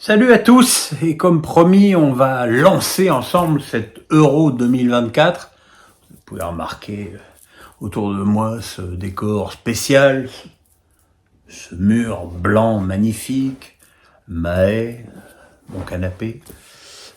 Salut à tous, et comme promis, on va lancer ensemble cet Euro 2024. Vous pouvez remarquer autour de moi ce décor spécial, ce mur blanc magnifique, ma haie, mon canapé.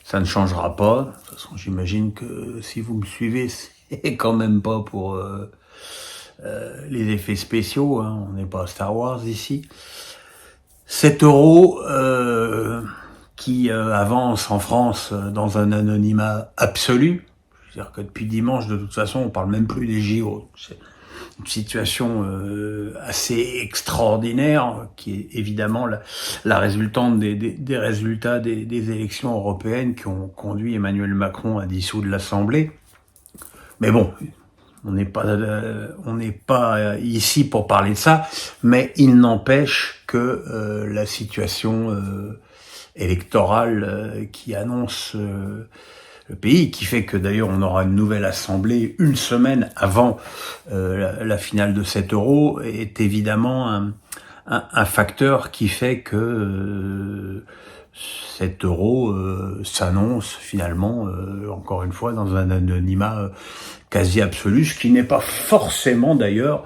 Ça ne changera pas. De toute façon, j'imagine que si vous me suivez, c'est quand même pas pour les effets spéciaux, hein. On n'est pas à Star Wars ici. Cet euro qui avance en France dans un anonymat absolu. C'est-à-dire que depuis dimanche, de toute façon, on parle même plus des JO. C'est une situation assez extraordinaire qui est évidemment la résultante des résultats des élections européennes qui ont conduit Emmanuel Macron à dissoudre l'Assemblée. Mais bon, on n'est pas ici pour parler de ça, mais il n'empêche que la situation électorale qui annonce le pays, qui fait que d'ailleurs on aura une nouvelle assemblée une semaine avant la finale de cet euro, est évidemment un facteur qui fait que cet euro s'annonce finalement, encore une fois, dans un anonymat quasi absolu, ce qui n'est pas forcément d'ailleurs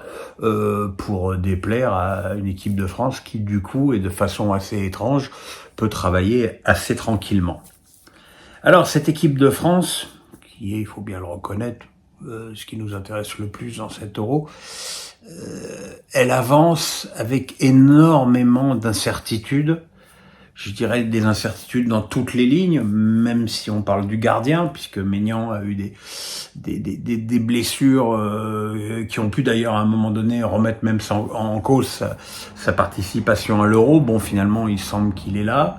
pour déplaire à une équipe de France qui du coup, et de façon assez étrange, peut travailler assez tranquillement. Alors cette équipe de France, qui est, il faut bien le reconnaître, ce qui nous intéresse le plus dans cet euro, elle avance avec énormément d'incertitudes. Je dirais des incertitudes dans toutes les lignes, même si on parle du gardien, puisque Maignan a eu des blessures qui ont pu d'ailleurs à un moment donné remettre même en cause sa participation à l'Euro. Bon, finalement, il semble qu'il est là.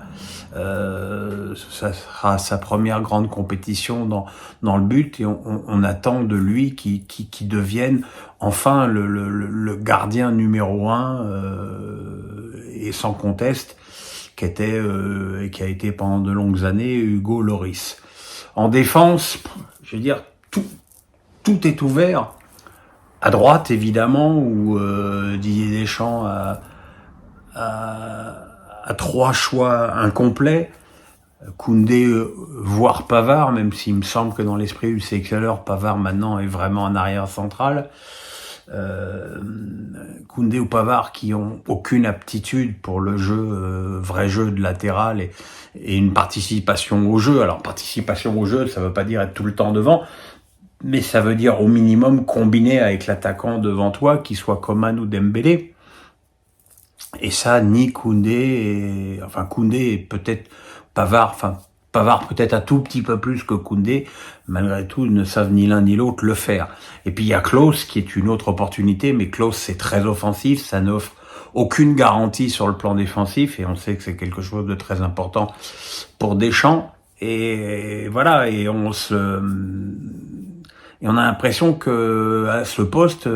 Ça sera sa première grande compétition dans le but, et on attend de lui qu'il devienne enfin le gardien numéro 1 et sans conteste, qui était et qui a été pendant de longues années Hugo Lloris. En défense, je veux dire, tout est ouvert. À droite, évidemment, où Didier Deschamps a 3 choix incomplets. Koundé, voire Pavard, même s'il me semble que dans l'esprit du sélectionneur, Pavard maintenant est vraiment en arrière central. Koundé ou Pavard qui ont aucune aptitude pour le jeu, vrai jeu de latéral et une participation au jeu. Alors participation au jeu, ça veut pas dire être tout le temps devant, mais ça veut dire au minimum combiner avec l'attaquant devant toi, qu'il soit Coman ou Dembélé. Et ça, ni Koundé, Koundé et peut-être Pavard peut-être un tout petit peu plus que Koundé, malgré tout, ils ne savent ni l'un ni l'autre le faire. Et puis il y a Klose qui est une autre opportunité, mais Klose c'est très offensif, ça n'offre aucune garantie sur le plan défensif, et on sait que c'est quelque chose de très important pour Deschamps. Et voilà, et on a l'impression que à ce poste,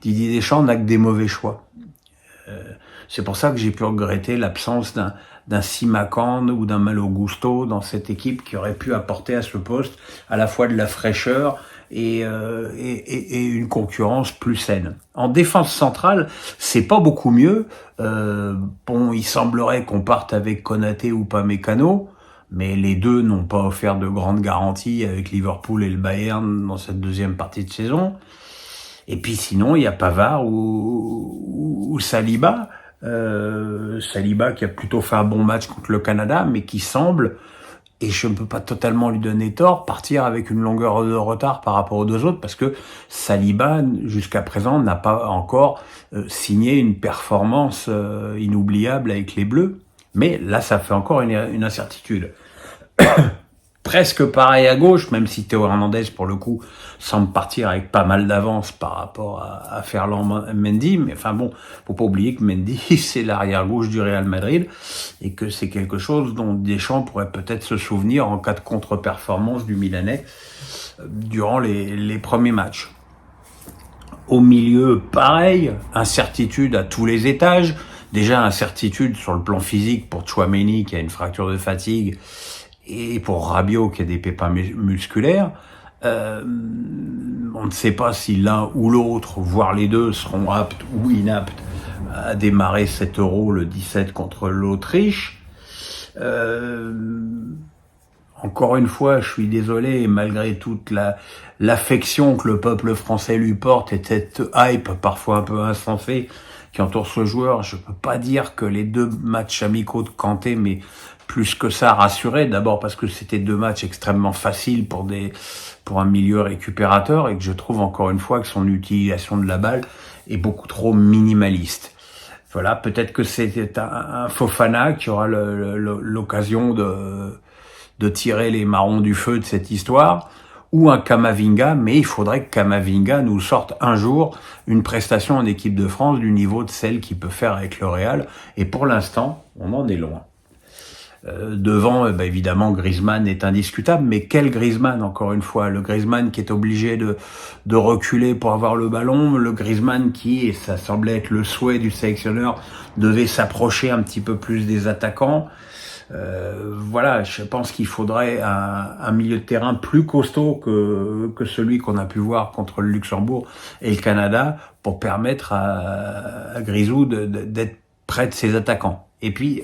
Didier Deschamps n'a que des mauvais choix. C'est pour ça que j'ai pu regretter l'absence d'un Simakan ou d'un Malo Gusto dans cette équipe, qui aurait pu apporter à ce poste à la fois de la fraîcheur et une concurrence plus saine. En défense centrale, c'est pas beaucoup mieux. Bon, il semblerait qu'on parte avec Konaté ou Upamecano, mais les deux n'ont pas offert de grandes garanties avec Liverpool et le Bayern dans cette deuxième partie de saison. Et puis sinon, il y a Pavard ou Saliba. Saliba qui a plutôt fait un bon match contre le Canada, mais qui semble, et je ne peux pas totalement lui donner tort, partir avec une longueur de retard par rapport aux deux autres, parce que Saliba, jusqu'à présent, n'a pas encore signé une performance inoubliable avec les Bleus. Mais là, ça fait encore une incertitude. Presque pareil à gauche, même si Théo Hernandez, pour le coup, semble partir avec pas mal d'avance par rapport à Ferland Mendy. Mais enfin bon, faut pas oublier que Mendy, c'est l'arrière-gauche du Real Madrid, et que c'est quelque chose dont Deschamps pourrait peut-être se souvenir en cas de contre-performance du Milanais durant les premiers matchs. Au milieu, pareil, incertitude à tous les étages. Déjà, incertitude sur le plan physique pour Tchouaméni, qui a une fracture de fatigue, et pour Rabiot qui a des pépins musculaires. On ne sait pas si l'un ou l'autre, voire les deux, seront aptes ou inaptes à démarrer cet Euro le 17 contre l'Autriche. Euh, Encore une fois, je suis désolé, et malgré toute l'affection que le peuple français lui porte et cette hype parfois un peu insensée qui entoure ce joueur, je peux pas dire que les 2 matchs amicaux de Kanté, mais plus que ça, rassuré. D'abord parce que c'était 2 matchs extrêmement faciles pour un milieu récupérateur et que je trouve encore une fois que son utilisation de la balle est beaucoup trop minimaliste. Voilà, peut-être que c'était un Fofana qui aura l'occasion de tirer les marrons du feu de cette histoire, ou un Camavinga, mais il faudrait que Camavinga nous sorte un jour une prestation en équipe de France du niveau de celle qu'il peut faire avec le Real, et pour l'instant, on en est loin. Devant, évidemment, Griezmann est indiscutable, mais quel Griezmann, encore une fois? Le Griezmann qui est obligé de reculer pour avoir le ballon, le Griezmann qui, et ça semblait être le souhait du sélectionneur, devait s'approcher un petit peu plus des attaquants. Voilà, je pense qu'il faudrait un milieu de terrain plus costaud que celui qu'on a pu voir contre le Luxembourg et le Canada pour permettre à Grisou d'être près de ses attaquants. Et puis,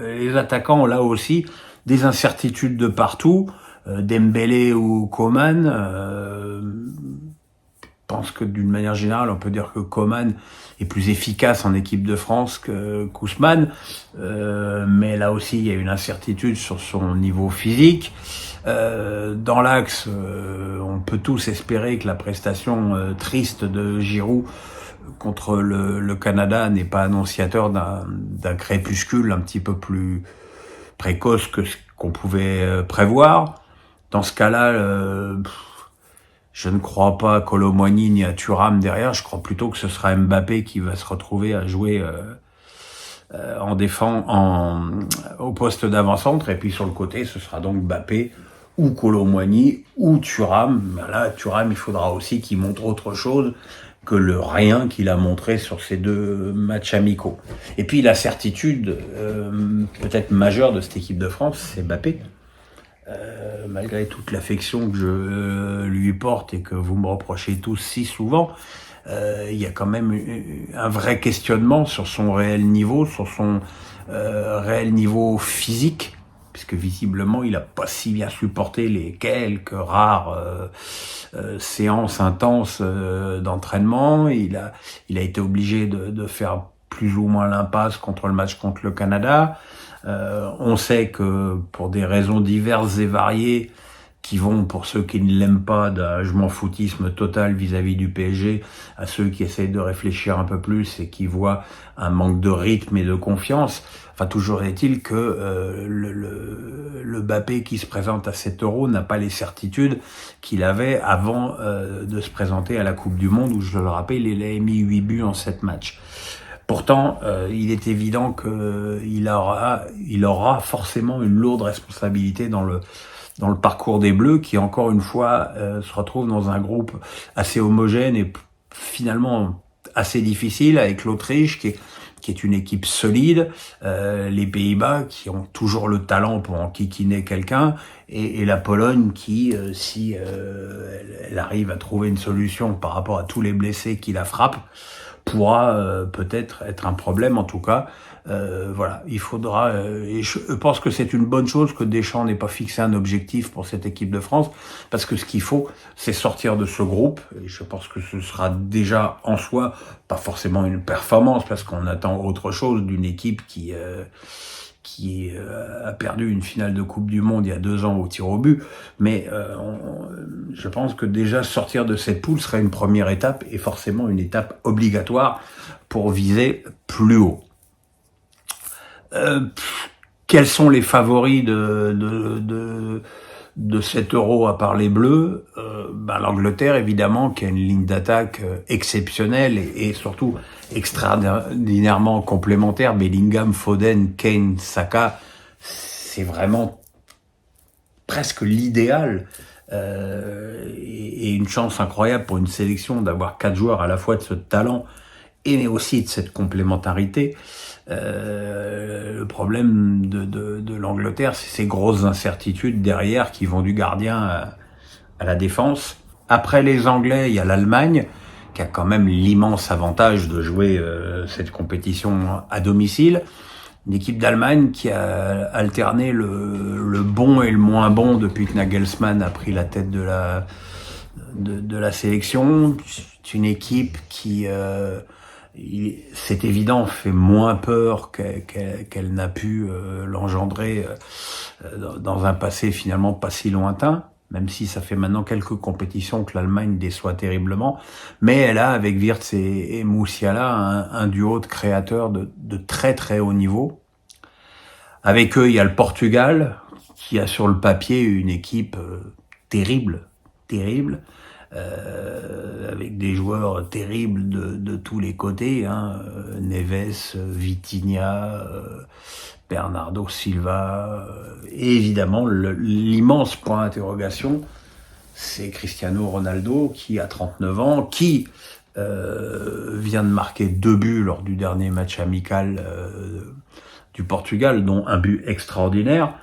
les attaquants ont là aussi des incertitudes de partout. Dembélé ou Coman, je pense que d'une manière générale, on peut dire que Coman est plus efficace en équipe de France que Kousman, mais là aussi il y a une incertitude sur son niveau physique. Dans l'axe, on peut tous espérer que la prestation triste de Giroud contre le Canada n'est pas annonciateur d'un crépuscule un petit peu plus précoce que ce qu'on pouvait prévoir. Dans ce cas-là, je ne crois pas à Kolo Muani ni à Thuram derrière. Je crois plutôt que ce sera Mbappé qui va se retrouver à jouer au poste d'avant-centre. Et puis sur le côté, ce sera donc Mbappé ou Kolo Muani ou Thuram. Ben là, Thuram, il faudra aussi qu'il montre autre chose que le rien qu'il a montré sur ces 2 matchs amicaux. Et puis la certitude peut-être majeure de cette équipe de France, c'est Mbappé. Malgré toute l'affection que je lui porte et que vous me reprochez tous si souvent, il y a quand même un vrai questionnement sur son réel niveau, sur son réel niveau physique, puisque visiblement il a pas si bien supporté les quelques rares séances intenses d'entraînement. Il a été obligé de faire plus ou moins l'impasse contre le match contre le Canada. On sait que pour des raisons diverses et variées, qui vont, pour ceux qui ne l'aiment pas, d'un je m'en foutisme total vis-à-vis du PSG, à ceux qui essayent de réfléchir un peu plus et qui voient un manque de rythme et de confiance. Enfin, toujours est-il que le Mbappé qui se présente à cet Euro n'a pas les certitudes qu'il avait avant de se présenter à la Coupe du Monde, où, je le rappelle, il a mis 8 buts en 7 matchs. Pourtant, il est évident qu'il aura forcément une lourde responsabilité dans le parcours des Bleus, qui encore une fois se retrouve dans un groupe assez homogène et finalement assez difficile, avec l'Autriche qui est une équipe solide, les Pays-Bas qui ont toujours le talent pour enquiquiner quelqu'un, et la Pologne qui, si elle arrive à trouver une solution par rapport à tous les blessés qui la frappent, pourra peut-être être un problème. En tout cas, voilà, il faudra, et je pense que c'est une bonne chose que Deschamps n'ait pas fixé un objectif pour cette équipe de France, parce que ce qu'il faut, c'est sortir de ce groupe, et je pense que ce sera déjà en soi pas forcément une performance, parce qu'on attend autre chose d'une équipe qui a perdu une finale de Coupe du Monde il y a 2 ans au tir au but, mais je pense que déjà sortir de cette poule serait une première étape, et forcément une étape obligatoire pour viser plus haut. Quels sont les favoris de cet Euro à part les Bleus? L'Angleterre, évidemment, qui a une ligne d'attaque exceptionnelle et surtout extraordinairement complémentaire. Bellingham, Foden, Kane, Saka, c'est vraiment presque l'idéal et une chance incroyable pour une sélection d'avoir 4 joueurs à la fois de ce talent et aussi de cette complémentarité. Le problème de l'Angleterre, c'est ces grosses incertitudes derrière qui vont du gardien à la défense. Après les Anglais, il y a l'Allemagne, qui a quand même l'immense avantage de jouer cette compétition à domicile. Une équipe d'Allemagne qui a alterné le bon et le moins bon depuis que Nagelsmann a pris la tête de la sélection. C'est une équipe qui, c'est évident, fait moins peur qu'elle n'a pu l'engendrer dans un passé finalement pas si lointain, même si ça fait maintenant quelques compétitions que l'Allemagne déçoit terriblement. Mais elle a, avec Wirtz et Musiala, un duo de créateurs de très très haut niveau. Avec eux, il y a le Portugal, qui a sur le papier une équipe terrible, avec des joueurs terribles de tous les côtés, Neves, Vitinha, Bernardo Silva, et évidemment l'immense point d'interrogation, c'est Cristiano Ronaldo qui a 39 ans, qui vient de marquer 2 buts lors du dernier match amical du Portugal, dont un but extraordinaire.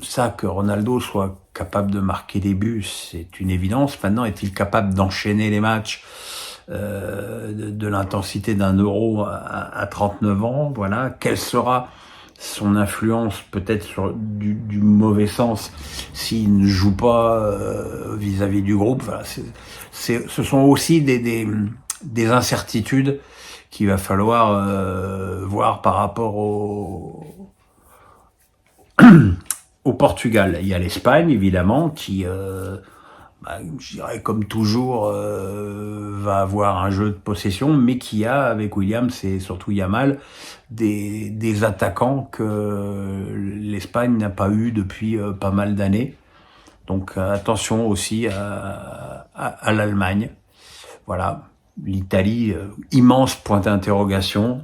Ça, que Ronaldo soit capable de marquer des buts, c'est une évidence. Maintenant, est-il capable d'enchaîner les matchs de l'intensité d'un Euro à 39 ans? Voilà. Quelle sera son influence, peut-être sur du mauvais sens, s'il ne joue pas vis-à-vis du groupe? Voilà. Ce sont aussi des incertitudes qu'il va falloir voir par rapport au Portugal. Il y a l'Espagne, évidemment, qui, je dirais comme toujours, va avoir un jeu de possession, mais qui a, avec Williams et surtout Yamal, des attaquants que l'Espagne n'a pas eu depuis pas mal d'années. Donc attention aussi à l'Allemagne. Voilà. L'Italie, immense point d'interrogation,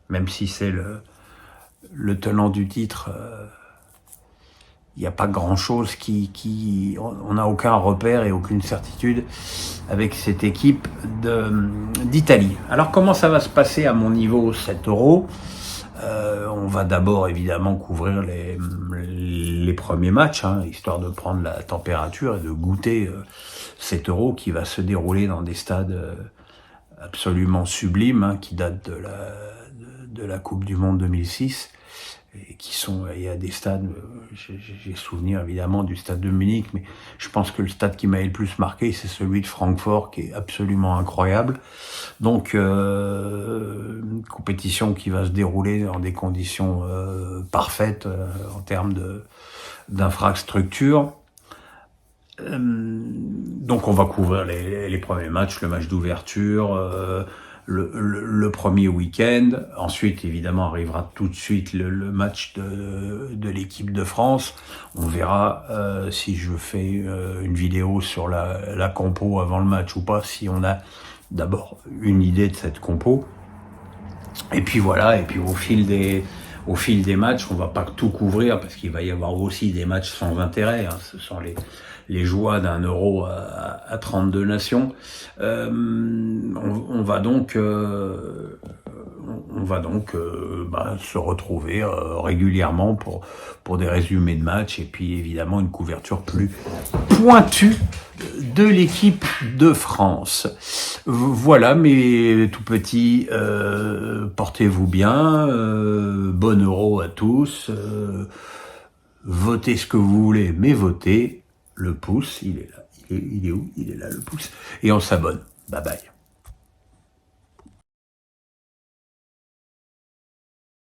même si c'est le tenant du titre, il n'y a pas grand-chose on n'a aucun repère et aucune certitude avec cette équipe d'Italie. Alors comment ça va se passer à mon niveau cet Euro? On va d'abord évidemment couvrir les premiers matchs, histoire de prendre la température et de goûter cet Euro qui va se dérouler dans des stades absolument sublimes, qui datent de la Coupe du Monde 2006. Et il y a des stades, j'ai souvenir évidemment du stade de Munich, mais je pense que le stade qui m'a le plus marqué, c'est celui de Francfort, qui est absolument incroyable. Donc, une compétition qui va se dérouler dans des conditions parfaites en termes d'infrastructure. Donc, on va couvrir les premiers matchs, le match d'ouverture, le premier week-end. Ensuite, évidemment, arrivera tout de suite le match de l'équipe de France. On verra si je fais une vidéo sur la compo avant le match ou pas, si on a d'abord une idée de cette compo. Et puis voilà, et puis au fil des matchs, on va pas tout couvrir parce qu'il va y avoir aussi des matchs sans intérêt. Ce sont les joies d'un Euro à 32 nations. On va donc se retrouver régulièrement pour des résumés de matchs et puis évidemment une couverture plus pointue de l'équipe de France. Voilà mes tout petits, portez-vous bien, bon Euro à tous, votez ce que vous voulez, mais votez. Le pouce, il est là. Il est où? Il est là, le pouce. Et on s'abonne. Bye bye.